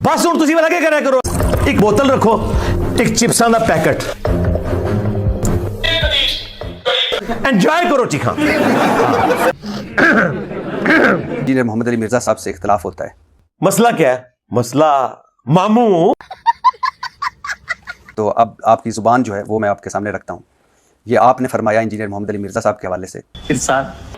बस हुण तुसीं लगे करा करो, एक बोतल रखो, एक चिप्सां दा पैकेट, एंजॉय करो चीखा। इंजीनियर मोहम्मद अली मिर्जा साहब से इख्तिलाफ होता है। मसला क्या है? मसला मामू। तो अब आपकी जुबान जो है वो मैं आपके सामने रखता हूँ। ये आपने फरमाया इंजीनियर मोहम्मद अली मिर्जा साहब के हवाले से,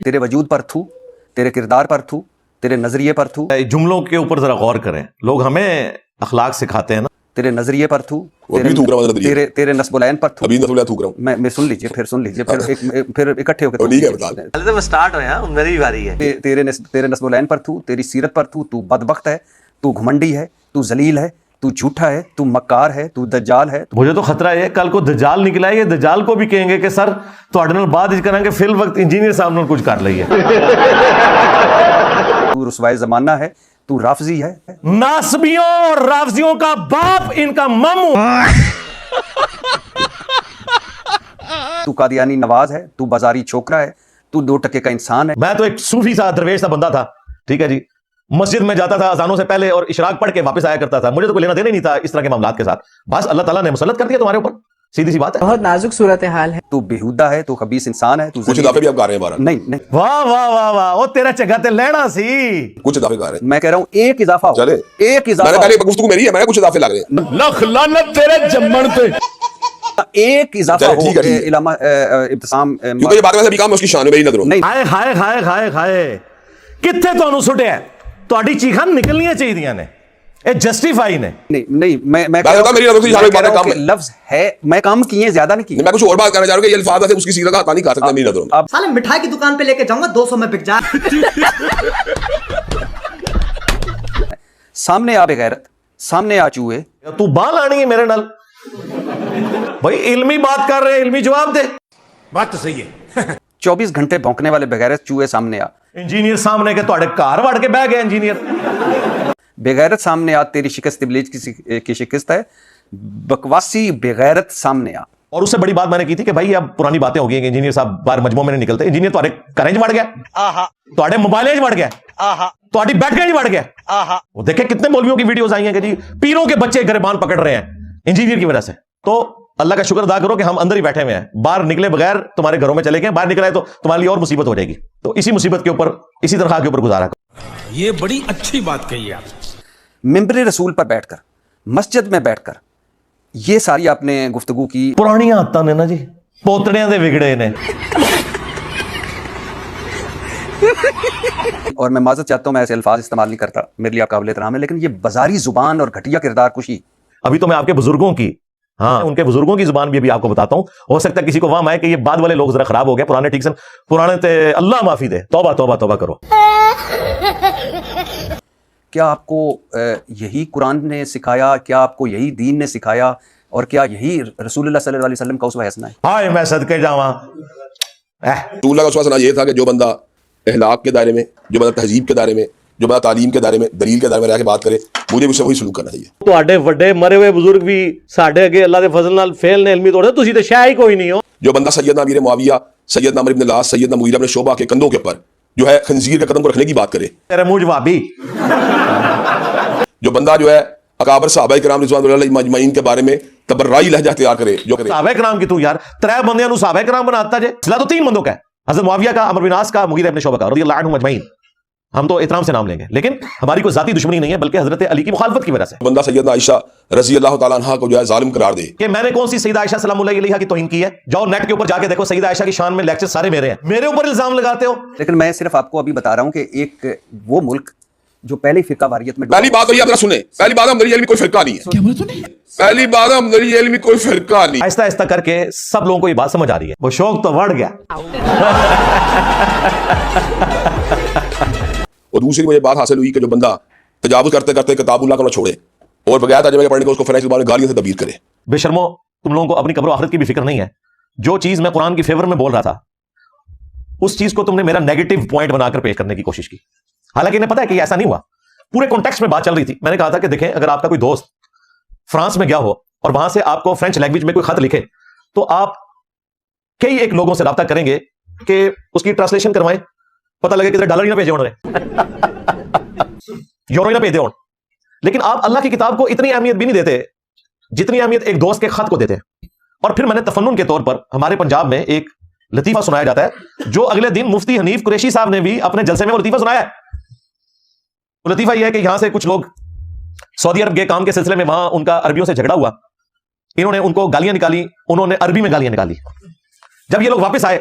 तेरे वजूद पर थू, तेरे किरदार पर थू, तेरे नजरिए पर थू। जुमलों के ऊपर जरा गौर करें, लोग हमें अखलाक सिखाते हैं ना। तेरे नजरिए पर थू, तेरे नस्बुलैन पर थू। अभी नस्बुलैन थूक रहा हूं मैं सुन लीजिए, फिर सुन लीजिए, फिर इकट्ठे होकर ठीक है बता दे। पहले तो मैं स्टार्ट हो यार, मेरी भी बारी है। तेरे नस्बुलैन पर थू, तेरी सीरत पर थू। तू बदबख्त है, तू घमंडी है, तू जलील है, तू झूठा है, तू मक्कार है, तू दज्जाल है। मुझे तो खतरा है कल को दज्जाल निकला है, ये दज्जाल को भी कहेंगे कि सर तुहाडे नाल बात इस करांगे, फिल वक्त इंजीनियर साहब नाल कुछ कर लईए। तू रुसवाए जमाना है, तू राफजी है। नासबियों और राफजियों का बाप इनका मामू। तू कादियानी नवाज है, तू बाजारी छोकरा है, तू 2 टके का इंसान है। मैं तो एक सूफी सा दरवेश सा बंदा था, ठीक है जी। मस्जिद में जाता था अजानों से पहले और इशराक पढ़ के वापस आया करता था। मुझे तो कोई लेना देना नहीं था इस तरह के मामलात के साथ। बस अल्लाह ताला ने मुसल्लत कर दिया तुम्हारे ऊपर, सीधी सी बात है। बहुत नाजुक सूरत हाल है। तू बेहुदा है, तू खबीस इंसान है, तू कुछ इजाफे भी आप गा रहे हैं बारह। नहीं नहीं, वाह वाह वाह वाह, ओ तेरा चगा ते लेना सी। कुछ इजाफे गा रहे हैं। मैं कह रहा हूँ एक इजाफा हो, चले एक इजाफा मैंने पहले गुफ्तगू मेरी है, मैंने कुछ इजाफे लग रहे हैं। लख लानत तेरे जम्मन पे। एक इजाफा हो। ठीक है, इलामा इब्तिसाम, क्योंकि ये बात वैसे भी काम है उसकी शान है मेरी नजरों में। नहीं हाय हाय हाय हाय हाय, कित्थे तुहानू सुटिया? तुहाडी चीखां निकलनियां चाहिए ने, ये जस्टिफाई ने। नहीं नहीं, मैं मेरी नजरों से शान बात काम है। लफ्ज है, मैं काम किए ज्यादा नहीं किए। मैं कुछ और बात करना चाह रहा हूं कि ये अल्फाज ऐसे उसकी सीरत का हता नहीं कर सकता मेरी नजरों में। अब साले मिठाई की दुकान पे लेके जाऊंगा 200 में बिक जाए। सामने आ बेगैरत, सामने आ चूहे। तू बाल आनी है मेरे नाल भाई, इल्मी बात कर रहे हैं, इल्मी जवाब दे। बात तो सही है। 24 घंटे भौंकने वाले बेगैरत चूहे सामने आ। इंजीनियर सामने के तुहाडे घर वड़ के बह गए इंजीनियर। बेगैरत सामने आ, तेरी शिकस्त इब्लीस की शिकस्त है। बकवासी बेगैरत सामने आ। और उससे बड़ी बात मैंने की थी कि भाई अब पुरानी बातें हो गई कि इंजीनियर साहब बाहर मजमू में नहीं निकलते। इंजीनियर तुहाडे करेंज बढ़ गया, तुहाडे मोबाइल बढ़ गया, तुहाडी बैटरी बढ़ गया। वो देखे कितने मौलवियों की वीडियोस आई हैं कि जी पीरों के बच्चे गिरबान पकड़ रहे हैं इंजीनियर की वजह से। तो अल्लाह का शुक्र अदा करो कि हम अंदर ही बैठे हुए हैं, बाहर निकले बगैर तुम्हारे घरों में चले गए। बाहर निकला है तो तुम्हारे लिए और मुसीबत हो जाएगी। तो इसी मुसीबत के ऊपर, इसी तनख्वाह के ऊपर गुजारा करो। ये बड़ी अच्छी बात कही आप। मिंबर रसूल पर बैठकर, मस्जिद में बैठकर ये सारी आपने गुफ्तगू की। पुरानी आदतां ने ना जी, पोतड़ियां दे विगड़े ने। और मैं माजरत चाहता हूं, मैं ऐसे अल्फाज इस्तेमाल नहीं करता, मेरे लिए आप काबिल एहतराम है, लेकिन ये बाजारी जुबान और घटिया किरदार कुशी। अभी तो मैं आपके बुजुर्गों की, हाँ उनके बुजुर्गों की जुबान भी अभी आपको बताता हूं। हो सकता है किसी को वहां आए कि ये बाद वाले लोग जरा खराब हो गए, पुराने ठीक से पुराने ते अल्लाह माफी दे, तौबा तौबा तौबा करो। क्या आपको यही कुरान ने सिखाया? क्या आपको यही दीन ने सिखाया? और क्या यही रसूलुल्लाह सल्लल्लाहु अलैहि वसल्लम का उसवा हसना है? हाय मैं सदके जावा। रसूलुल्लाह का उसवा ये था कि जो बंदा अखलाक के दायरे में, जो बंदा तहजीब के दायरे में, जो बंदा तालीम के दायरे में, दलील के दायरे में रह के बात करे, मुझे उससे वही सलूक करना चाहिए। ਤੁਹਾਡੇ ਵੱਡੇ मरे हुए बुजुर्ग भी साडे अगे अल्लाह दे फजल नाल फेल ने इल्मी तोड़े, तुसी ते शाह ही कोई नहीं हो। जो बंदा सैयदना अमीर मुआविया, सैयदना अमर इब्न लास, सैयदना मुगीरा इब्न शोबा के कंधों के ऊपर जो है खंजीर के कदम को रखने की बात करे, तेरे मुंह जवाबी। जो बंदा जो है अकाबर सहाबा किराम रिज़वानुल्लाह अलैहिम अजमईन के बारे में तबर्राई लहजा इख्तियार करे, जो करे। सहाबा किराम की तू यार 3 बंदियां नु सहाबा किराम बनाता जे, सिला तो 3 बंदों का है, हजरत मुआविया का, अमर बिन आस का, मुगीरा इब्न शोबा का रज़ियल्लाहु अन्हुम अजमईन। हम तो इतराम से नाम लेंगे, लेकिन हमारी कोई जाती दुश्मनी नहीं है, बल्कि हजरत अली की मुखालफत की वजह से। बंदा सैयदना आयशा रज़ी अल्लाह तआला अन्हा को जो है जालिम करार दे कि मैंने कौन सी सईदा आयशा सलामुल्लाह अलैहा की तौहीन की है? जाओ नेट के ऊपर जाके देखो, सईदा आयशा की शान में लेक्चर सारे मेरे हैं, मेरे ऊपर इल्जाम लगाते हो। लेकिन मैं सिर्फ आपको अभी बता रहा हूं कि एक वो मुल्क जो पहले फिरका वारियत में, पहली बात तो ये आप सुने, पहली बात हम दलील में कोई फिरका नहीं है। क्या बोला तूने? पहली बात हम दलील में कोई फिरका नहीं। आहिस्ता आहिस्ता करके सब लोगों को ये बात समझ आ रही है, वो शौक तो बढ़ गया। और दूसरी मुझे बात हासिल हुई कि जो बंदा तजावुज करते करते किताबुल्लाह को ना छोड़े और बगैर तर्जुमे पढ़ने को उसको फराइज जुबान में गालियों से तबीर करे। बेशर्मो, तुम लोगों को अपनी कब्र आखिरत की भी फिक्र नहीं है। जो चीज मैं कुरान की फेवर में बोल रहा था, उस चीज को तुमने मेरा नेगेटिव पॉइंट बनाकर पेश करने की कोशिश की। हालांकि इन्हें पता है कि ऐसा नहीं हुआ, पूरे कॉन्टेक्स्ट में बात चल रही थी। मैंने कहा था कि देखें, अगर आपका कोई दोस्त फ्रांस में गया हो और वहां से आपको फ्रेंच लैंग्वेज में कोई खत लिखे, तो आप कई एक लोगों से राब्ता करेंगे कि उसकी ट्रांसलेशन करवाएं, पता लगे कि डॉलर ही ना भेजे उन्होंने, यूरो ही ना भेजे हो, لیکن آپ اللہ کی کتاب کو اتنی اہمیت بھی نہیں دیتے جتنی اہمیت ایک دوست کے خط کو دیتے ہیں. اور پھر میں نے تفنن کے طور پر ہمارے پنجاب میں ایک لطیفہ سنایا جاتا ہے جو اگلے دن مفتی حنیف قریشی صاحب نے بھی اپنے جلسے میں وہ لطیفہ سنایا ہے. وہ لطیفہ یہ ہے کہ یہاں سے کچھ لوگ سعودی عرب کے کام کے سلسلے میں وہاں ان کا عربیوں سے جھگڑا ہوا, انہوں نے ان کو گالیاں نکالی, انہوں نے عربی میں گالیاں نکالی. جب یہ لوگ واپس آئے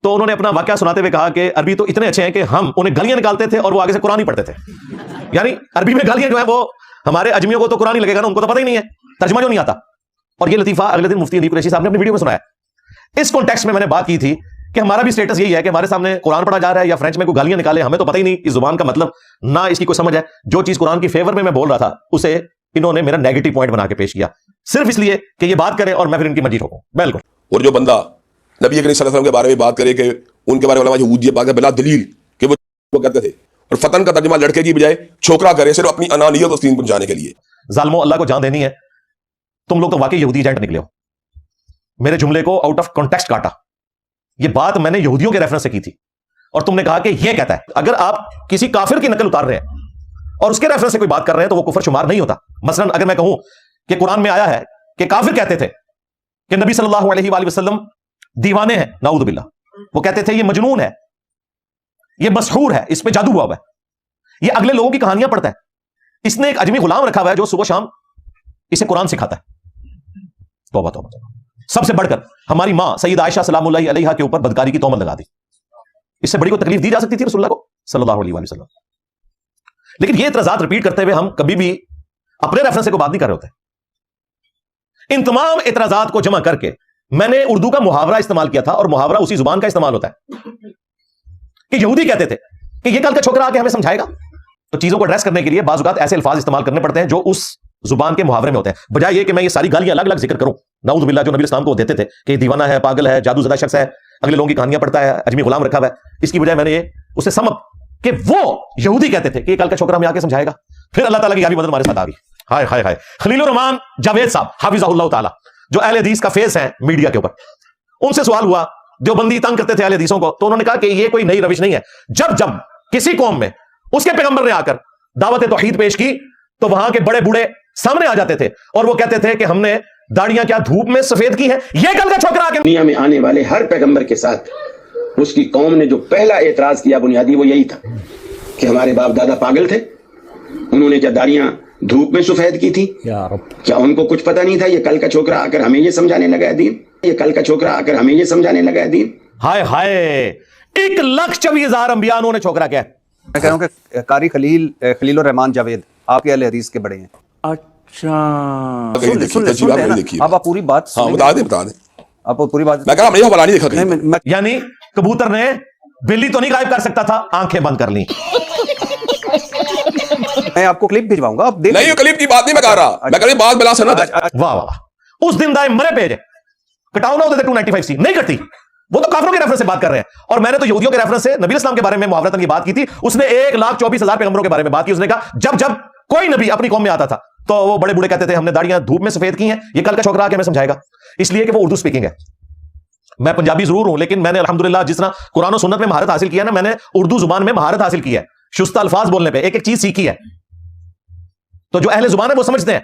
تو انہوں نے اپنا واقعہ سناتے ہوئے کہا کہ عربی تو اتنے اچھے ہیں کہ ہم انہیں گالیاں نکالتے تھے اور وہ آگے سے قرآن ہی پڑھتے تھے. یعنی عربی میں گالیاں جو ہیں وہ ہمارے اجمیوں کو تو قرآن ہی لگے گا نا, ان کو تو پتہ ہی نہیں ہے, ترجمہ جو نہیں آتا. اور یہ لطیفہ اگلے دن مفتی حنیف قریشی صاحب نے اپنی ویڈیو میں سنایا. اس کانٹیکسٹ میں نے بات کی تھی کہ ہمارا بھی سٹیٹس یہی ہے کہ ہمارے سامنے قرآن پڑھا جا رہا ہے یا فرینچ میں کوئی گالیاں نکالے, ہمیں تو پتہ ہی نہیں اس زبان کا مطلب, نہ اس کی کوئی سمجھ ہے. جو چیز قرآن کی فیور میں بول رہا تھا اسے انہوں نے میرا نیگیٹو پوائنٹ بنا کے پیش کیا, صرف اس لیے کہ یہ بات کرے اور میں پھر ان کی مرضی ٹھوکوں. بالکل. اور جو بندہ نبی کریم صلی اللہ علیہ وسلم کے بارے میں بات کرے کہ ان کے بارے میں علماء یہود یہ بات ہے بلا دلیل کہ وہ کہتے تھے, اور فتن کا ترجمہ لڑکے کی بجائے چھوکرا کرے صرف اپنی انانیت کو تسلیم پہنچانے کے لیے. ظالموں, اللہ کو جان دینی ہے, تم لوگ تو واقعی یہودی ایجنٹ نکلے ہو. میرے جملے کو آؤٹ آف کانٹیکسٹ کاٹا. یہ بات میں نے یہودیوں کے ریفرنس سے کی تھی اور تم نے کہا کہ یہ کہتا ہے. اگر آپ کسی کافر کی نقل اتار رہے ہیں اور اس کے ریفرنس سے کوئی بات کر رہے ہیں تو وہ کفر شمار نہیں ہوتا. مثلا اگر میں کہوں کہ قرآن میں آیا ہے کہ کافر کہتے تھے کہ نبی صلی اللہ علیہ وآلہ وسلم دیوانے ہیں, نعوذ باللہ, وہ کہتے تھے یہ مجنون ہے, یہ مسحور ہے, اس پہ جادو ہوا ہوا ہے, یہ اگلے لوگوں کی کہانیاں پڑھتا ہے, اس نے ایک اجمی غلام رکھا ہوا ہے جو صبح شام اسے قرآن سکھاتا ہے. توبہ توبہ توبہ. سب سے بڑھ کر ہماری ماں سید عائشہ سلام اللہ علیہا کے اوپر بدکاری کی تہمت لگا دی. اس سے بڑی کوئی تکلیف دی جا سکتی تھی رسول اللہ کو صلی اللہ علیہ وسلم. لیکن یہ اعتراضات ریپیٹ کرتے ہوئے ہم کبھی بھی اپنے ریفرنس سے کوئی بات نہیں کر رہے ہوتے. ان تمام اعتراضات کو جمع کر کے میں نے اردو کا محاورہ استعمال کیا تھا, اور محاورہ اسی زبان کا استعمال ہوتا ہے کہ یہودی کہتے تھے کہ یہ کل کا چھوکرا آ کے ہمیں سمجھائے گا. تو چیزوں کو ایڈریس کرنے کے لیے بعض اوقات ایسے الفاظ استعمال کرنے پڑتے ہیں جو اس زبان کے محاورے میں ہوتے ہیں, بجائے یہ کہ میں یہ ساری گالیاں الگ الگ ذکر کروں, نعوذ باللہ, جو نبی اسلام کو دیتے تھے کہ دیوانہ ہے, پاگل ہے, جادو زدہ شخص ہے, اگلے لوگوں کی کہانیاں پڑھتا ہے, اجمی غلام رکھا ہوا ہے. اس کی بجائے میں نے یہ اسے سمجھ کہ وہ یہودی کہتے تھے کہ یہ کل کا چھوکرا ہمیں آ کے سمجھائے گا. پھر اللہ تعالیٰ کی یاری مدد ہمارے ساتھ آ گئی. ہائے ہائے ہائے. خلیل الرحمان جاوید صاحب حافظہ اللہ تعالیٰ, جو اہل حدیث کا فیس ہے میڈیا کے اوپر, ان سے سوال ہوا, دیوبندی تنگ کرتے تھے اہل حدیثوں کو, تو انہوں نے کہا کہ یہ کوئی نئی روش نہیں ہے. جب جب کسی قوم میں اس کے پیغمبر نے آ کر دعوت توحید پیش کی تو وہاں کے بڑے بوڑھے سامنے آ جاتے تھے اور وہ کہتے تھے کہ ہم نے داڑیاں کیا دھوپ میں سفید کی ہے, یہ کل کا چھوکرا آ کے. دنیا میں آنے والے ہر پیغمبر کے ساتھ اس کی قوم نے جو پہلا اعتراض کیا بنیادی وہ یہی تھا کہ ہمارے باپ دادا پاگل تھے, انہوں نے کیا داڑیاں دھوپ میں سفید کی تھی, کیا ان کو کچھ پتہ نہیں تھا, یہ کل کا چھوکرا آ کر ہمیں یہ سمجھانے لگا ہے دین, یہ کل کا چھوکرا آ کر ہمیں یہ سمجھانے لگا ہے دین. ہائے ہائے, 1,24,000 انبیاء انہوں نے چھوکرا کیا. میں کہہ رہا ہوں کہ قاری خلیل الرحمان جاوید آپ کے اہل حدیث کے بڑے ہیں. اچھا آپ پوری بات بتا دیں آپ پوری بات. میں کہا ہم نے حوالہ نہیں دیکھا. یعنی کبوتر نے بلی تو نہیں غائب کر سکتا تھا, آنکھیں بند کر لی. میں آپ کو کلپ بھجواؤں گا, آپ دیکھ. نہیں, کلپ کی بات نہیں میں کہہ رہا, میں کہہ رہا بات بلا سنت ہے. واہ واہ. اس دن دائیں مرے پیج کٹاؤ نہ ہوتے تھے 295C نہیں کرتی, وہ تو کافروں کے ریفرنس سے بات کر رہے ہیں, اور میں نے تو یہودیوں کے ریفرنس سے نبی اسلام کے بارے میں محاورتاً کی بات کی تھی. اس نے 1,24,000 پیغمبروں کے بارے میں بات کی. اس نے کہا جب جب کوئی نبی اپنی قوم میں آتا تھا تو وہ بڑے بوڑھے کہتے تھے ہم نے داڑیاں دھوپ میں سفید کی ہیں, یہ کل کا چھوکرا آ کے ہمیں سمجھائے گا. اس لیے کہ وہ اردو سپیکنگ ہے. میں پنجابی ضرور ہوں لیکن میں نے الحمدللہ جس طرح قرآن و سنت میں مہارت حاصل کیا نا, میں نے اردو زبان میں مہارت حاصل کی ہے, شستہ الفاظ بولنے پہ ایک ایک چیز سیکھی ہے. تو جو اہل زبان ہے وہ سمجھتے ہیں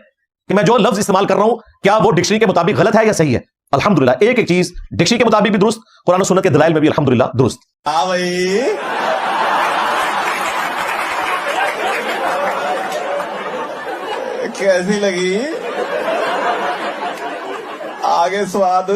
کہ میں جو لفظ استعمال کر رہا ہوں کیا وہ ڈکشنری کے مطابق غلط ہے یا صحیح ہے. الحمدللہ ایک ایک چیز ڈکشنری کے مطابق بھی درست, قرآن و سنت کے دلائل میں بھی الحمدللہ درست. کیسی لگی آگے سواد.